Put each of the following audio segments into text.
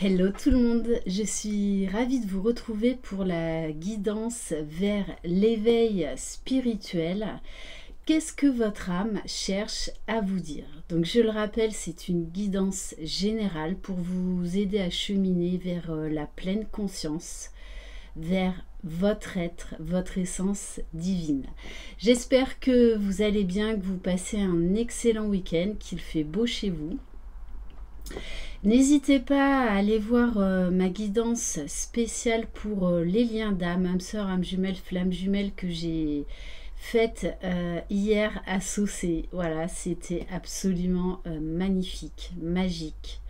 Hello tout le monde, je suis ravie de vous retrouver pour la guidance vers l'éveil spirituel. Qu'est-ce que votre âme cherche à vous dire? Donc je le rappelle, c'est une guidance générale pour vous aider à cheminer vers la pleine conscience, vers votre être, votre essence divine. J'espère que vous allez bien, que vous passez un excellent week-end, qu'il fait beau chez vous. N'hésitez pas à aller voir ma guidance spéciale pour les liens d'âme, âme sœur, âme jumelle, flamme jumelle que j'ai faite hier à Saucé. Voilà, c'était absolument magnifique, magique.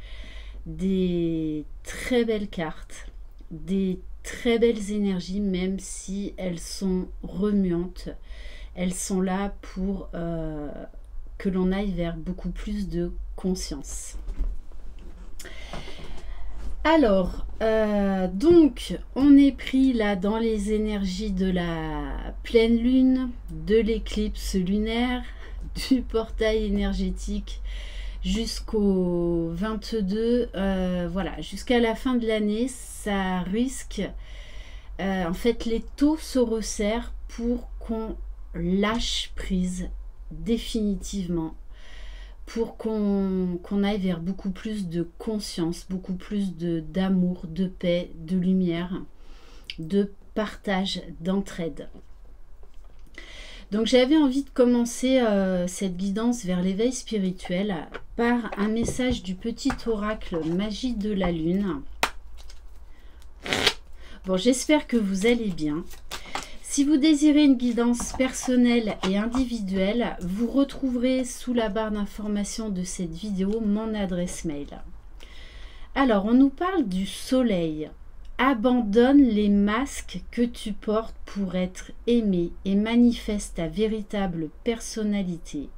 Des très belles cartes, des très belles énergies, même si elles sont remuantes. Elles sont là pour que l'on aille vers beaucoup plus de conscience. Alors, donc, on est pris là dans les énergies de la pleine lune, de l'éclipse lunaire, du portail énergétique jusqu'au 22, voilà, jusqu'à la fin de l'année, ça risque, en fait, les taux se resserrent pour qu'on lâche prise définitivement, pour qu'on aille vers beaucoup plus de conscience, beaucoup plus d'amour, de paix, de lumière, de partage, d'entraide. Donc j'avais envie de commencer cette guidance vers l'éveil spirituel par un message du petit oracle Magie de la Lune. Bon, j'espère que vous allez bien. Si vous désirez une guidance personnelle et individuelle, vous retrouverez sous la barre d'information de cette vidéo mon adresse mail. Alors, on nous parle du soleil. Abandonne les masques que tu portes pour être aimé et manifeste ta véritable personnalité.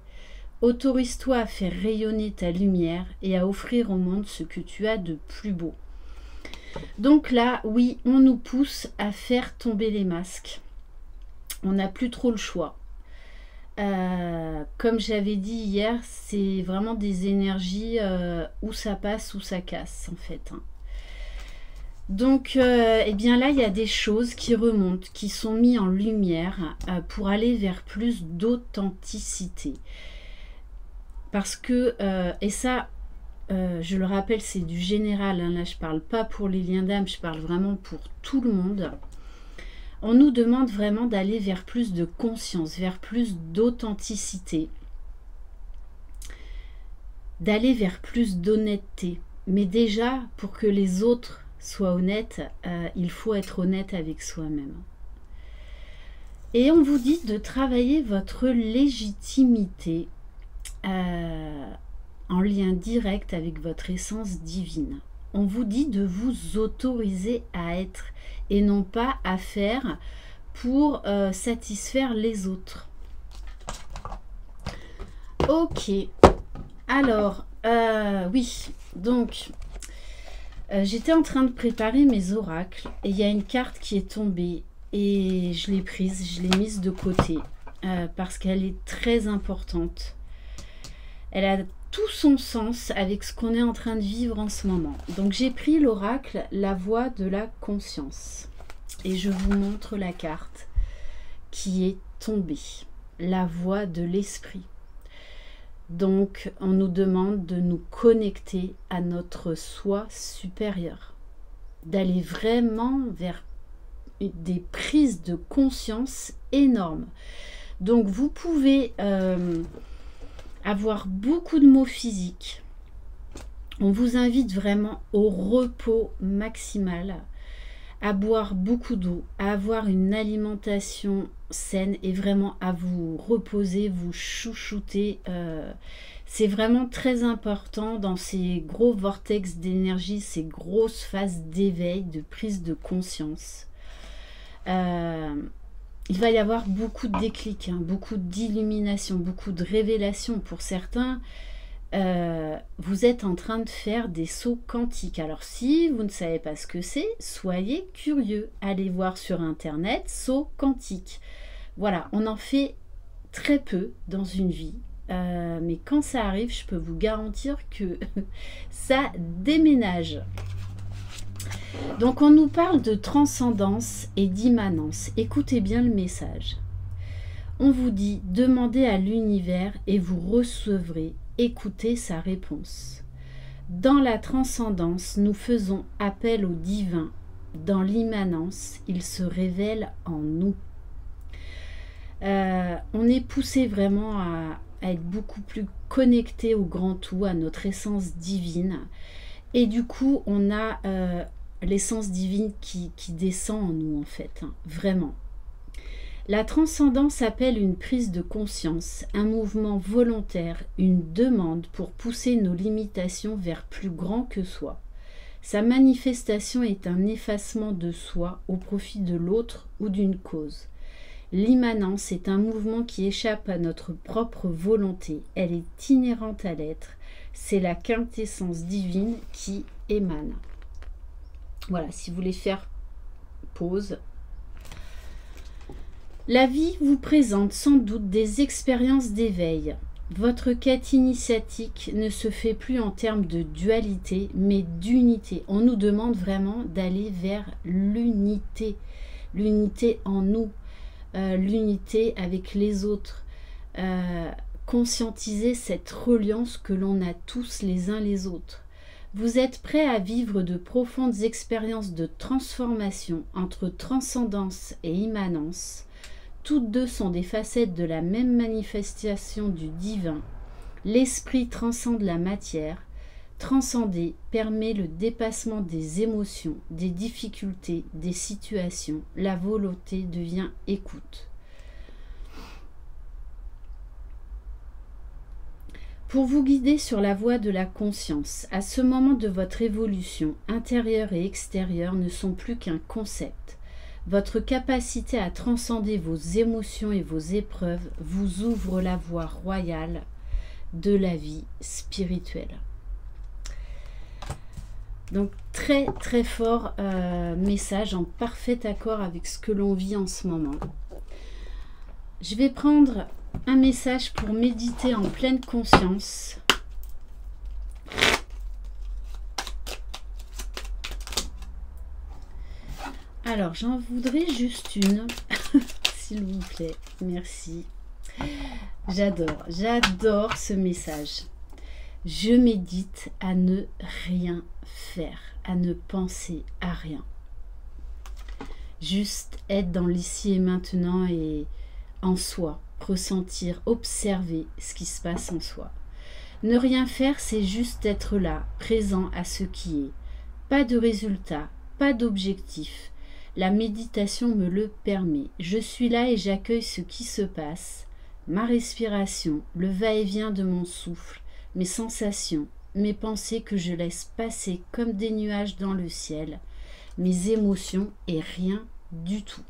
Autorise-toi à faire rayonner ta lumière et à offrir au monde ce que tu as de plus beau. Donc là, oui, on nous pousse à faire tomber les masques. On n'a plus trop le choix. Comme j'avais dit hier, c'est vraiment des énergies où ça passe, où ça casse en fait. Donc, eh bien là, il y a des choses qui remontent, qui sont mises en lumière pour aller vers plus d'authenticité. Parce que, et ça, je le rappelle, c'est du général. Hein, là, je ne parle pas pour les liens d'âme, je parle vraiment pour tout le monde. On nous demande vraiment d'aller vers plus de conscience, vers plus d'authenticité, d'aller vers plus d'honnêteté. Mais déjà, pour que les autres soient honnêtes, il faut être honnête avec soi-même. Et on vous dit de travailler votre légitimité en lien direct avec votre essence divine. On vous dit de vous autoriser à être et non pas à faire pour satisfaire les autres. Ok, alors, oui, donc, j'étais en train de préparer mes oracles et il y a une carte qui est tombée et je l'ai prise, je l'ai mise de côté parce qu'elle est très importante. Elle a tout son sens avec ce qu'on est en train de vivre en ce moment. Donc j'ai pris l'oracle, la voix de la conscience. Et je vous montre la carte qui est tombée. La voix de l'esprit. Donc on nous demande de nous connecter à notre soi supérieur. D'aller vraiment vers des prises de conscience énormes. Donc vous pouvez avoir beaucoup de maux physiques. On vous invite vraiment au repos maximal, à boire beaucoup d'eau, à avoir une alimentation saine et vraiment à vous reposer, vous chouchouter. C'est vraiment très important dans ces gros vortex d'énergie, ces grosses phases d'éveil, de prise de conscience. Il va y avoir beaucoup de déclics, hein, beaucoup d'illumination, beaucoup de révélations. Pour certains, vous êtes en train de faire des sauts quantiques. Alors si vous ne savez pas ce que c'est, soyez curieux. Allez voir sur Internet, sauts quantiques. Voilà, on en fait très peu dans une vie. Mais quand ça arrive, je peux vous garantir que ça déménage. Donc on nous parle de transcendance et d'immanence. Écoutez bien le message. On vous dit, demandez à l'univers et vous recevrez. Écoutez sa réponse. Dans la transcendance, nous faisons appel au divin. Dans l'immanence, il se révèle en nous. On est poussé vraiment à être beaucoup plus connecté au grand tout, à notre essence divine. Et du coup, on a l'essence divine qui descend en nous, en fait, hein, vraiment. La transcendance appelle une prise de conscience, un mouvement volontaire, une demande pour pousser nos limitations vers plus grand que soi. Sa manifestation est un effacement de soi au profit de l'autre ou d'une cause. L'immanence est un mouvement qui échappe à notre propre volonté. Elle est inhérente à l'être. C'est la quintessence divine qui émane. Voilà, si vous voulez faire pause. La vie vous présente sans doute des expériences d'éveil. Votre quête initiatique ne se fait plus en termes de dualité, mais d'unité. On nous demande vraiment d'aller vers l'unité. L'unité en nous, l'unité avec les autres. Conscientiser cette reliance que l'on a tous les uns les autres. Vous êtes prêts à vivre de profondes expériences de transformation entre transcendance et immanence. Toutes deux sont des facettes de la même manifestation du divin. L'esprit transcende la matière. Transcender permet le dépassement des émotions, des difficultés, des situations. La volonté devient écoute. Pour vous guider sur la voie de la conscience, à ce moment de votre évolution, intérieure et extérieure ne sont plus qu'un concept. Votre capacité à transcender vos émotions et vos épreuves vous ouvre la voie royale de la vie spirituelle. Donc très très fort message en parfait accord avec ce que l'on vit en ce moment. Je vais prendre un message pour méditer en pleine conscience. Alors, j'en voudrais juste une, s'il vous plaît. Merci. J'adore ce message. Je médite à ne rien faire, à ne penser à rien. Juste être dans l'ici et maintenant et en soi, ressentir, observer ce qui se passe en soi. Ne rien faire, c'est juste être là, présent à ce qui est. Pas de résultat, pas d'objectif. La méditation me le permet. Je suis là et j'accueille ce qui se passe. Ma respiration, le va-et-vient de mon souffle, mes sensations, mes pensées que je laisse passer comme des nuages dans le ciel, mes émotions et rien du tout.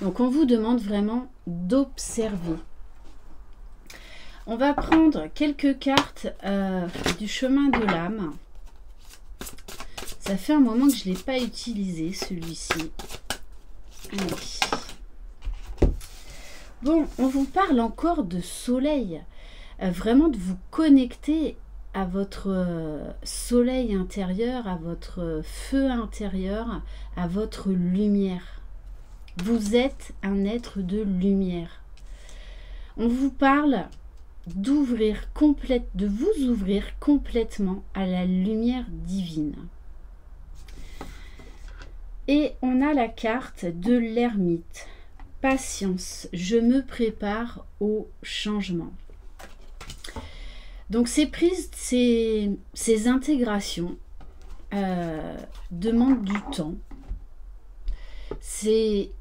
Donc on vous demande vraiment d'observer. On va prendre quelques cartes du chemin de l'âme. Ça fait un moment que je ne l'ai pas utilisé, celui-ci. Bon, on vous parle encore de soleil. Vraiment de vous connecter à votre soleil intérieur, à votre feu intérieur, à votre lumière. Vous êtes un être de lumière. On vous parle de vous ouvrir complètement à la lumière divine. Et on a la carte de l'ermite. Patience, je me prépare au changement. Donc ces prises, ces intégrations demandent du temps. C'est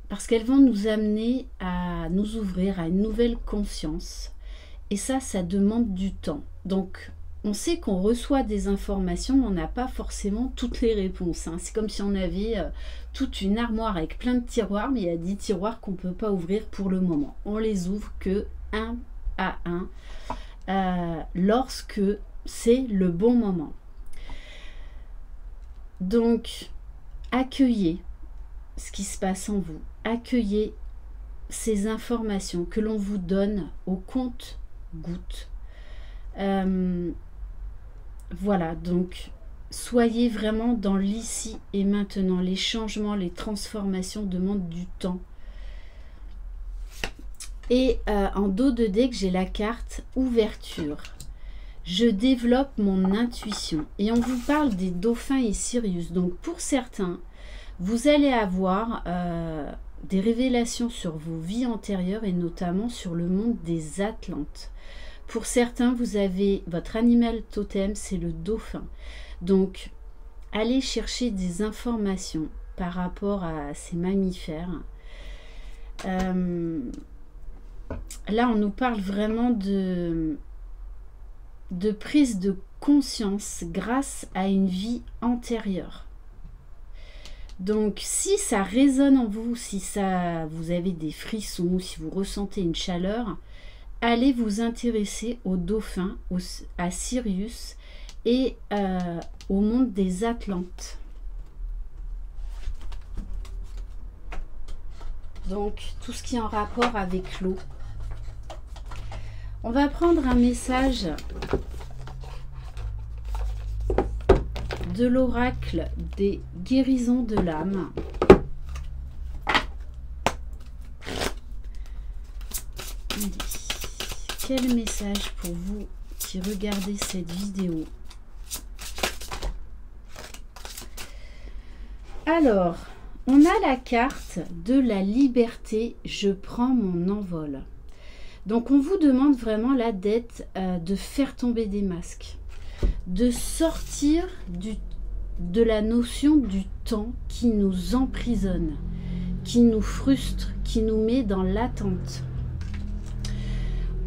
parce qu'elles vont nous amener à nous ouvrir à une nouvelle conscience. Et ça demande du temps. Donc on sait qu'on reçoit des informations, on n'a pas forcément toutes les réponses. Hein. C'est comme si on avait toute une armoire avec plein de tiroirs, mais il y a 10 tiroirs qu'on ne peut pas ouvrir pour le moment. On les ouvre que un à un lorsque c'est le bon moment. Donc, accueillez ce qui se passe en vous. Accueillez ces informations que l'on vous donne au compte-gouttes. Voilà, donc soyez vraiment dans l'ici et maintenant. Les changements, les transformations demandent du temps. Et en dos de deck, j'ai la carte ouverture. Je développe mon intuition. Et on vous parle des dauphins et Sirius. Donc pour certains, vous allez avoir des révélations sur vos vies antérieures et notamment sur le monde des Atlantes. Pour certains, vous avez votre animal totem, c'est le dauphin. Donc, allez chercher des informations par rapport à ces mammifères. Là, on nous parle vraiment de prise de conscience grâce à une vie antérieure. Donc, si ça résonne en vous, si vous avez des frissons, si vous ressentez une chaleur, allez vous intéresser aux dauphins, à Sirius et au monde des Atlantes. Donc, tout ce qui est en rapport avec l'eau. On va prendre un message de l'oracle des guérisons de l'âme. Quel message pour vous qui regardez cette vidéo? Alors, on a la carte de la liberté, je prends mon envol. Donc, on vous demande vraiment là de faire tomber des masques, de sortir de la notion du temps qui nous emprisonne, qui nous frustre, qui nous met dans l'attente.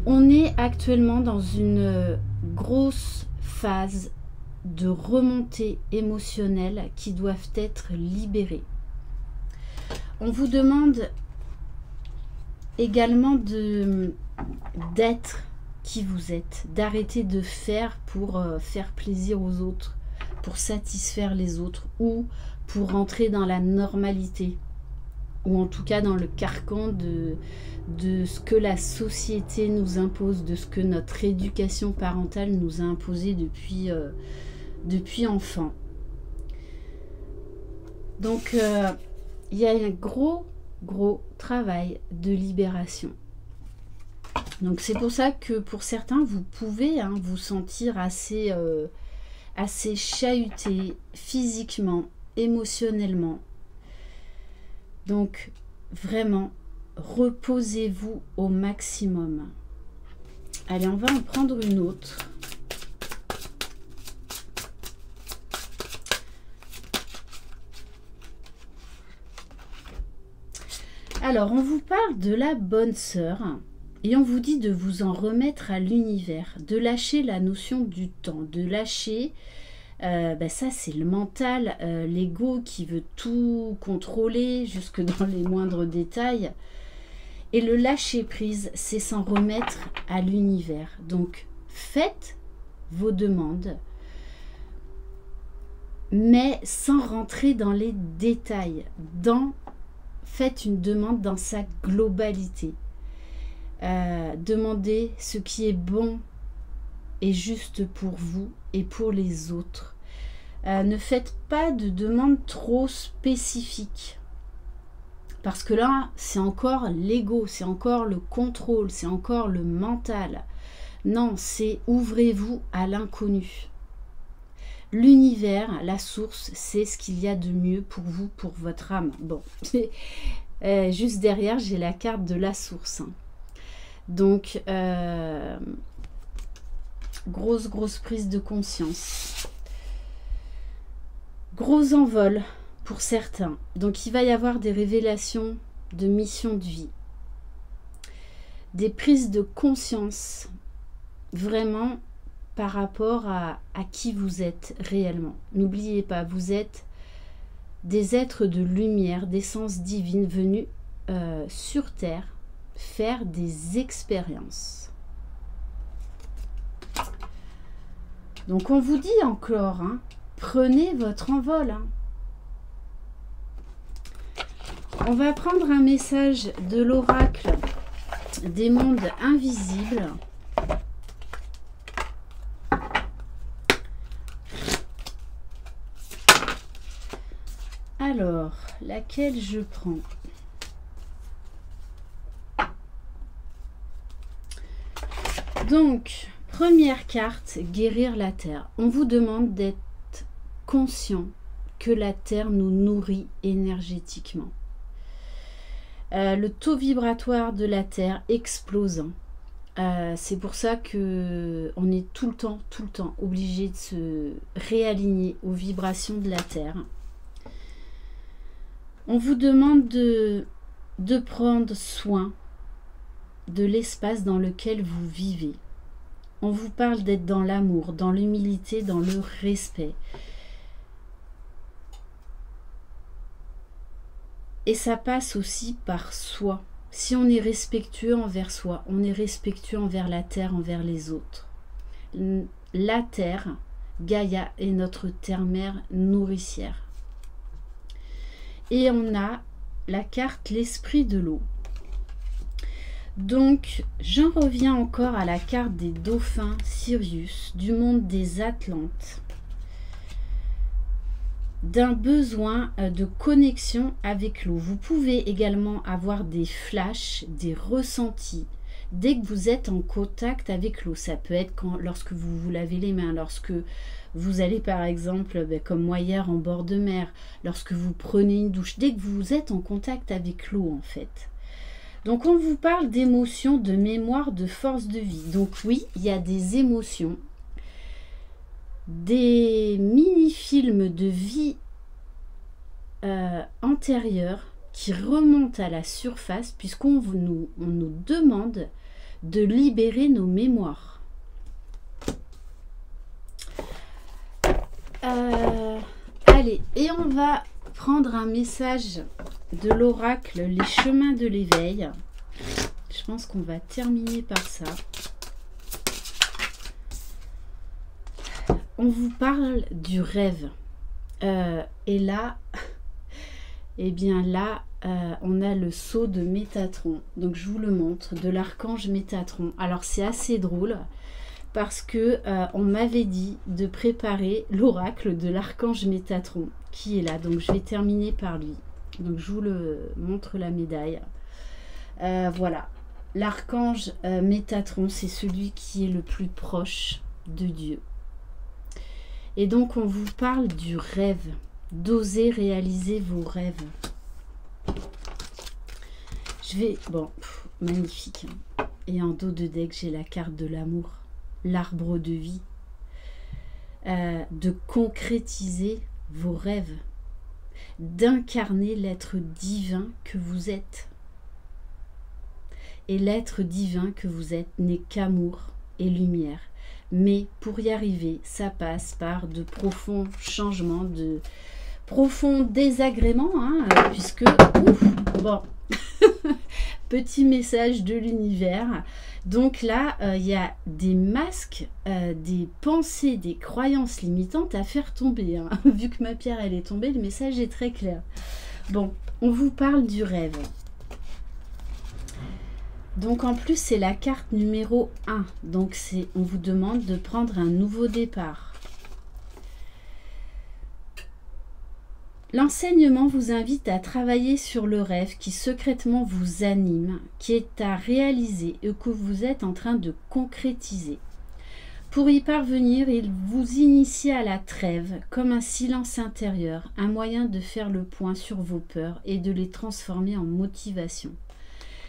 On est actuellement dans une grosse phase de remontée émotionnelle qui doivent être libérées. On vous demande également d'être qui vous êtes, d'arrêter de faire pour faire plaisir aux autres, pour satisfaire les autres ou pour rentrer dans la normalité ou en tout cas dans le carcan de ce que la société nous impose, de ce que notre éducation parentale nous a imposé depuis enfant. Donc, il y a un gros travail de libération. Donc, c'est pour ça que pour certains, vous pouvez vous sentir assez chahuté physiquement, émotionnellement. Donc, vraiment, reposez-vous au maximum. Allez, on va en prendre une autre. Alors, on vous parle de la bonne sœur et on vous dit de vous en remettre à l'univers, de lâcher la notion du temps, de lâcher... ça c'est le mental, l'ego qui veut tout contrôler jusque dans les moindres détails. Et le lâcher prise, c'est s'en remettre à l'univers. Donc faites vos demandes, mais sans rentrer dans les détails. Faites une demande dans sa globalité. Demandez ce qui est bon et juste pour vous et pour les autres. Ne faites pas de demandes trop spécifiques. Parce que là, c'est encore l'ego, c'est encore le contrôle, c'est encore le mental. Non, c'est ouvrez-vous à l'inconnu. L'univers, la source, c'est ce qu'il y a de mieux pour vous, pour votre âme. Bon, juste derrière, j'ai la carte de la source. Donc, grosse prise de conscience. Gros envol pour certains. Donc, il va y avoir des révélations de mission de vie. Des prises de conscience vraiment par rapport à qui vous êtes réellement. N'oubliez pas, vous êtes des êtres de lumière, d'essence divine venus sur Terre faire des expériences. Donc, on vous dit encore, prenez votre envol. On va prendre un message de l'oracle des mondes invisibles. Alors, laquelle je prends? Donc, première carte, guérir la terre. On vous demande d'être conscient que la terre nous nourrit énergétiquement. Le taux vibratoire de la terre explosant. C'est pour ça que on est tout le temps obligé de se réaligner aux vibrations de la terre. On vous demande de prendre soin de l'espace dans lequel vous vivez. On vous parle d'être dans l'amour, dans l'humilité, dans le respect. Et ça passe aussi par soi. Si on est respectueux envers soi, on est respectueux envers la terre, envers les autres. La terre, Gaïa, est notre terre-mère nourricière. Et on a la carte l'esprit de l'eau. Donc, j'en reviens encore à la carte des dauphins Sirius, du monde des Atlantes, d'un besoin de connexion avec l'eau. Vous pouvez également avoir des flashs, des ressentis, dès que vous êtes en contact avec l'eau. Ça peut être lorsque vous vous lavez les mains, lorsque vous allez par exemple, comme moi hier, en bord de mer, lorsque vous prenez une douche, dès que vous êtes en contact avec l'eau en fait. Donc on vous parle d'émotions, de mémoire, de force de vie. Donc oui, il y a des émotions, des mini-films de vie antérieure qui remontent à la surface puisqu'on nous demande de libérer nos mémoires. Allez, et on va prendre un message de l'oracle, les chemins de l'éveil. Je pense qu'on va terminer par ça. On vous parle du rêve. Et là, eh bien là, on a le sceau de Métatron. Donc je vous le montre, de l'archange Métatron. Alors c'est assez drôle parce que on m'avait dit de préparer l'oracle de l'archange Métatron qui est là. Donc je vais terminer par lui. Donc je vous le montre la médaille. Voilà, l'archange Métatron, c'est celui qui est le plus proche de Dieu. Et donc on vous parle du rêve, d'oser réaliser vos rêves. Je vais, bon, magnifique. Hein. Et en dos de deck, j'ai la carte de l'amour, l'arbre de vie, de concrétiser vos rêves, d'incarner l'être divin que vous êtes. Et l'être divin que vous êtes n'est qu'amour et lumière. Mais pour y arriver, ça passe par de profonds changements, de profonds désagréments, hein, puisque, ouf, bon, petit message de l'univers. Donc là, il y a des masques, des pensées, des croyances limitantes à faire tomber. Hein. Vu que ma pierre, elle est tombée, le message est très clair. Bon, on vous parle du rêve. Donc en plus, c'est la carte numéro 1. Donc on vous demande de prendre un nouveau départ. L'enseignement vous invite à travailler sur le rêve qui secrètement vous anime, qui est à réaliser et que vous êtes en train de concrétiser. Pour y parvenir, il vous initie à la trêve, comme un silence intérieur, un moyen de faire le point sur vos peurs et de les transformer en motivation.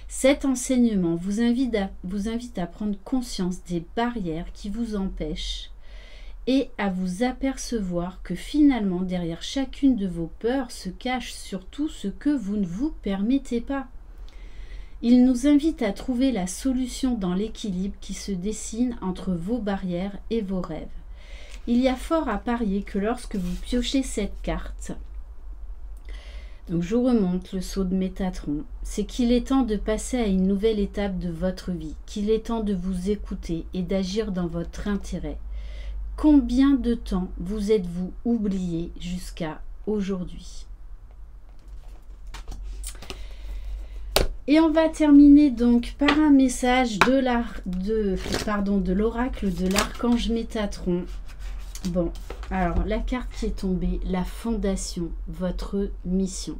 Cet enseignement vous invite à prendre conscience des barrières qui vous empêchent et à vous apercevoir que finalement, derrière chacune de vos peurs se cache surtout ce que vous ne vous permettez pas. Il nous invite à trouver la solution dans l'équilibre qui se dessine entre vos barrières et vos rêves. Il y a fort à parier que lorsque vous piochez cette carte, donc je vous remonte le sceau de Métatron, c'est qu'il est temps de passer à une nouvelle étape de votre vie, qu'il est temps de vous écouter et d'agir dans votre intérêt. Combien de temps vous êtes-vous oublié jusqu'à aujourd'hui? Et on va terminer donc par un message de l'oracle de l'archange Métatron. Bon, alors la carte qui est tombée, la fondation, votre mission.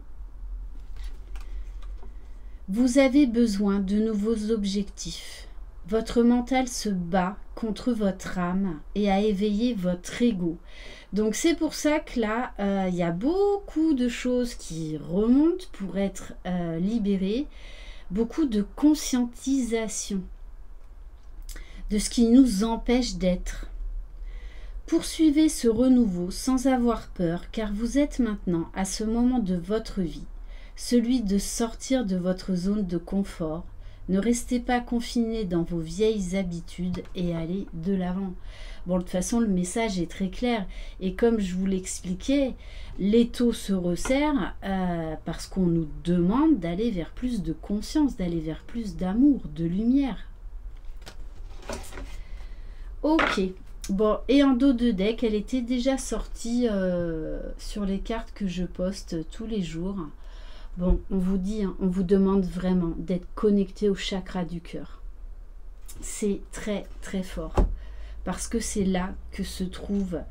Vous avez besoin de nouveaux objectifs. Votre mental se bat contre votre âme et a éveillé votre ego. Donc c'est pour ça que là, il y a beaucoup de choses qui remontent pour être libérées. Beaucoup de conscientisation de ce qui nous empêche d'être. Poursuivez ce renouveau sans avoir peur, car vous êtes maintenant à ce moment de votre vie, celui de sortir de votre zone de confort. Ne restez pas confiné dans vos vieilles habitudes et allez de l'avant. Bon, de toute façon, le message est très clair. Et comme je vous l'expliquais, l'étau se resserre parce qu'on nous demande d'aller vers plus de conscience, d'aller vers plus d'amour, de lumière. Ok. Bon, et en dos de deck, elle était déjà sortie sur les cartes que je poste tous les jours. Bon, on vous dit, hein, on vous demande vraiment d'être connecté au chakra du cœur. C'est très très fort. Parce que c'est là que se trouve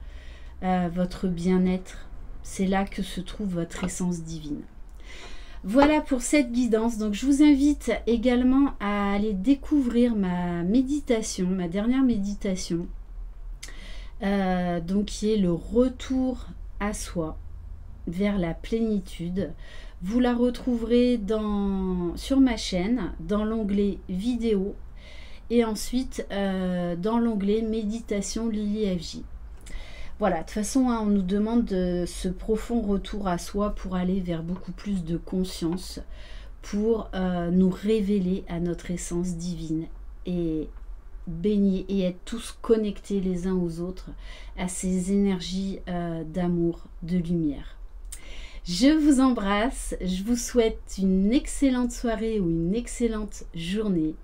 votre bien-être. C'est là que se trouve votre essence divine. Voilà pour cette guidance. Donc je vous invite également à aller découvrir ma méditation, ma dernière méditation. Donc qui est le retour à soi vers la plénitude. Vous la retrouverez sur ma chaîne, dans l'onglet vidéo et ensuite dans l'onglet méditation Lily FJ. Voilà, de toute façon, hein, on nous demande ce profond retour à soi pour aller vers beaucoup plus de conscience, pour nous révéler à notre essence divine et baigner et être tous connectés les uns aux autres à ces énergies d'amour, de lumière. Je vous embrasse, je vous souhaite une excellente soirée ou une excellente journée.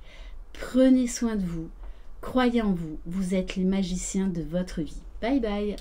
Prenez soin de vous, croyez en vous, vous êtes les magiciens de votre vie. Bye bye.